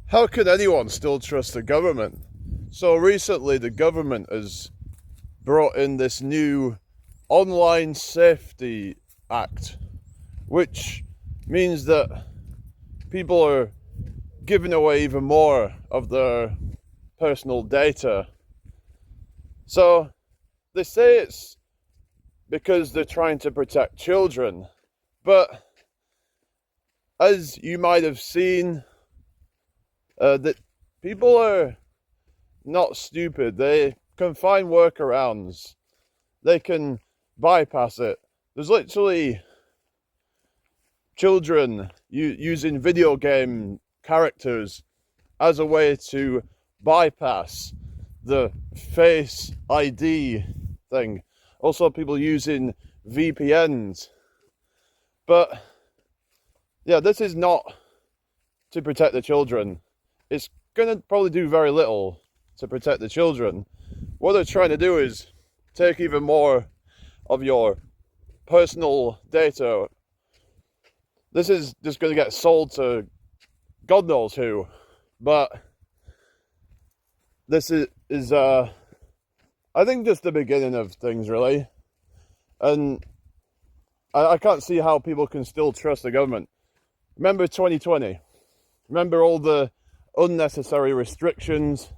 How can anyone still trust the government? So recently, the government has brought in this new Online Safety Act, which means that people are giving away even more of their personal data. So they say it's because they're trying to protect children, but as you might have seen, that people are not stupid. They can find workarounds. They can bypass it. There's literally children using video game characters as a way to bypass the Face ID thing. Also, people using VPNs. But yeah, this is not to protect the children. It's going to probably do very little to protect the children. What they're trying to do is take even more of your personal data. This is just going to get sold to God knows who. But this is I think just the beginning of things, really. And I can't see how people can still trust the government. Remember 2020? Remember all the unnecessary restrictions?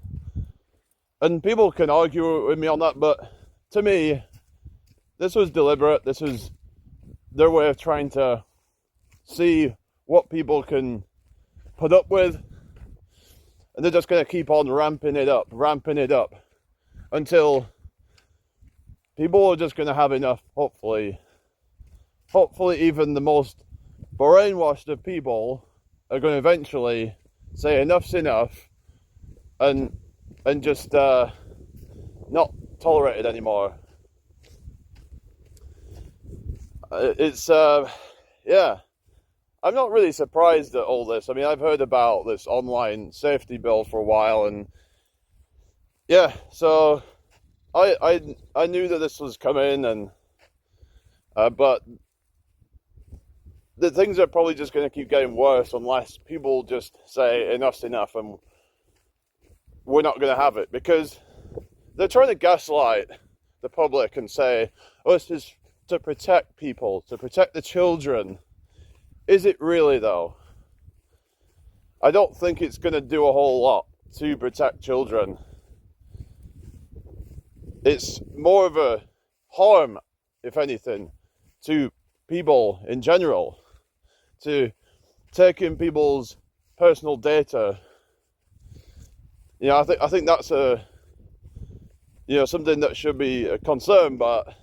And people can argue with me on that, but to me, this was deliberate. This was their way of trying to see what people can put up with. And they're just going to keep on ramping it up, until people are just going to have enough, hopefully. Hopefully even the most brainwashed of people are going to eventually say enough's enough and just not tolerate it anymore. It's yeah, I'm not really surprised at all this. I mean, I've heard about this online safety bill for a while, and yeah, so I knew that this was coming, and but the things are probably just going to keep getting worse unless people just say enough's enough and we're not going to have it, because they're trying to gaslight the public and say, oh, this is to protect people, to protect the children. Is it really, though? I don't think it's going to do a whole lot to protect children. It's more of a harm, if anything, to people in general, to taking people's personal data. You know, I think that's something that should be a concern, but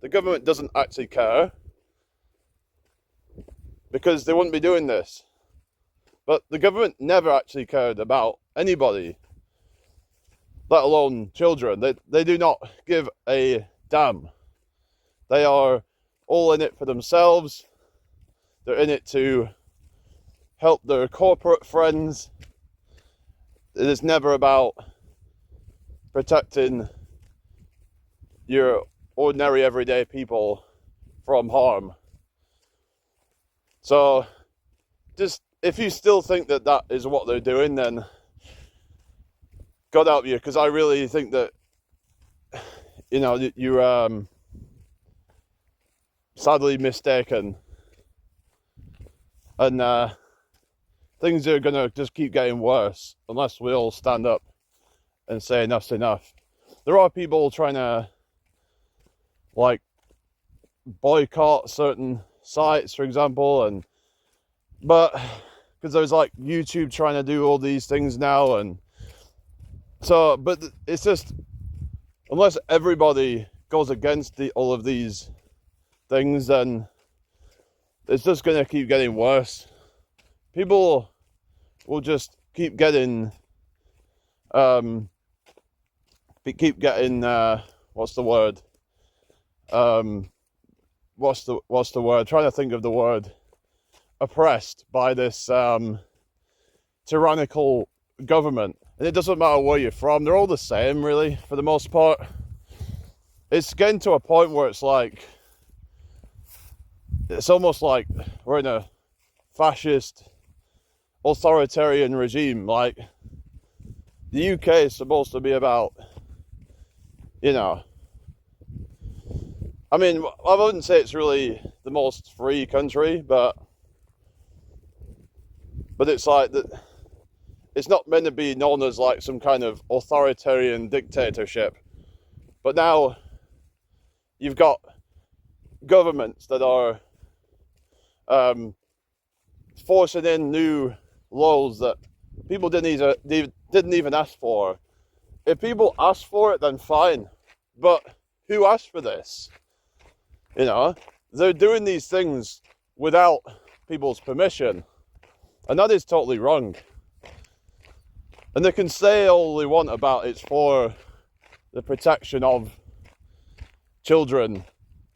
the government doesn't actually care, because they wouldn't be doing this. But the government never actually cared about anybody, let alone children. They do not give a damn. They are all in it for themselves. They're in it to help their corporate friends. It is never about protecting your ordinary everyday people from harm. So just, if you still think that that is what they're doing, then God help you, because I really think that, you know, you're sadly mistaken, and things are going to just keep getting worse unless we all stand up and say enough's enough. There are people trying to, like, boycott certain sites, for example, but because there's like YouTube trying to do all these things now, and so, but it's just, unless everybody goes against all of these things, then it's just going to keep getting worse. People will just keep getting what's the word? What's the word? I'm trying to think of the word. Oppressed by this tyrannical government. And it doesn't matter where you're from, they're all the same, really, for the most part. It's getting to a point where it's like, it's almost like we're in a fascist authoritarian regime. Like, the UK is supposed to be about, you know, I mean, I wouldn't say it's really the most free country, but it's like that. It's not meant to be known as like some kind of authoritarian dictatorship. But now you've got governments that are forcing in new laws that people didn't even ask for. If people ask for it, then fine. But who asked for this? You know, they're doing these things without people's permission. And that is totally wrong. And they can say all they want about it's for the protection of children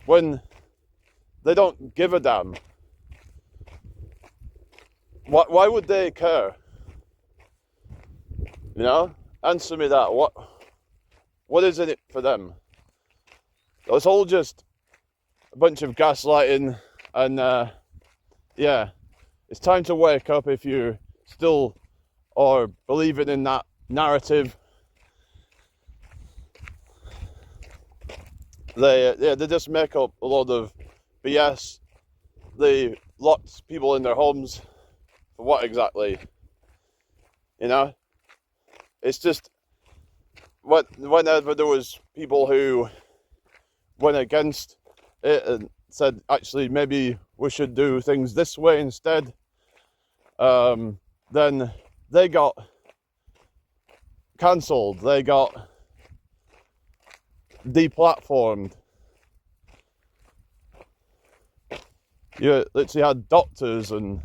when they don't give a damn. Why would they care? You know? Answer me that. What is in it for them? It's all just a bunch of gaslighting, and yeah, it's time to wake up if you still are believing in that narrative. They just make up a lot of BS. They locked people in their homes. For what exactly? You know? It's just, whenever there was people who went against it and said, actually, maybe we should do things this way instead, then they got cancelled. They got deplatformed. You literally had doctors and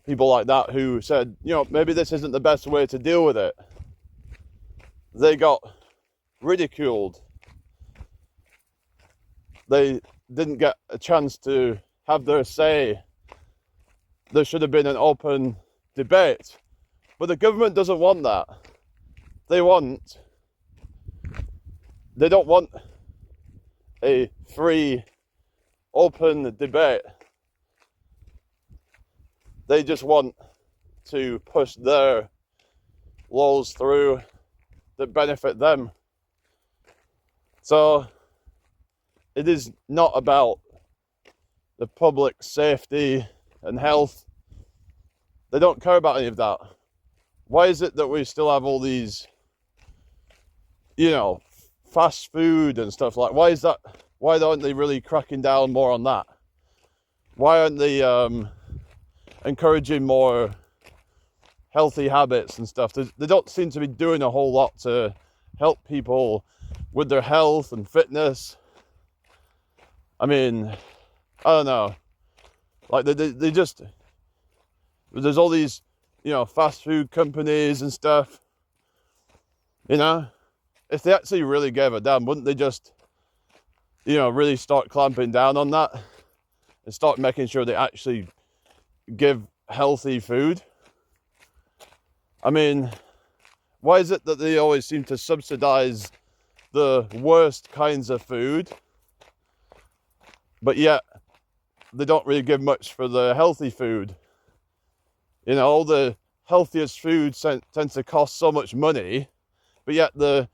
people like that who said, you know, maybe this isn't the best way to deal with it. They got ridiculed. They didn't get a chance to have their say. There should have been an open debate. But the government doesn't want that. They don't want a free, open debate. They just want to push their laws through that benefit them. So it is not about the public safety and health. They don't care about any of that. Why is it that we still have all these, you know, fast food and stuff like? Why is that? Why aren't they really cracking down more on that? Why aren't they encouraging more healthy habits and stuff? They don't seem to be doing a whole lot to help people with their health and fitness. I mean, I don't know. Like they just, there's all these, you know, fast food companies and stuff. You know, if they actually really gave a damn, wouldn't they just, you know, really start clamping down on that and start making sure they actually give healthy food? I mean, why is it that they always seem to subsidize the worst kinds of food, but yet they don't really give much for the healthy food? You know, all the healthiest food tends to cost so much money, but yet the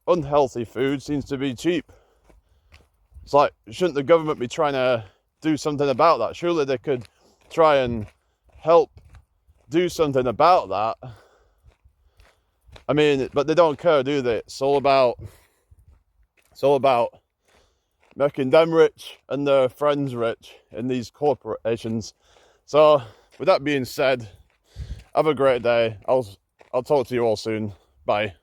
unhealthy food seems to be cheap. It's like, shouldn't the government be trying to do something about that? Surely they could try and help do something about that. I mean, but they don't care, do they? It's all about making them rich and their friends rich in these corporations. So, with that being said, have a great day. I'll talk to you all soon. Bye.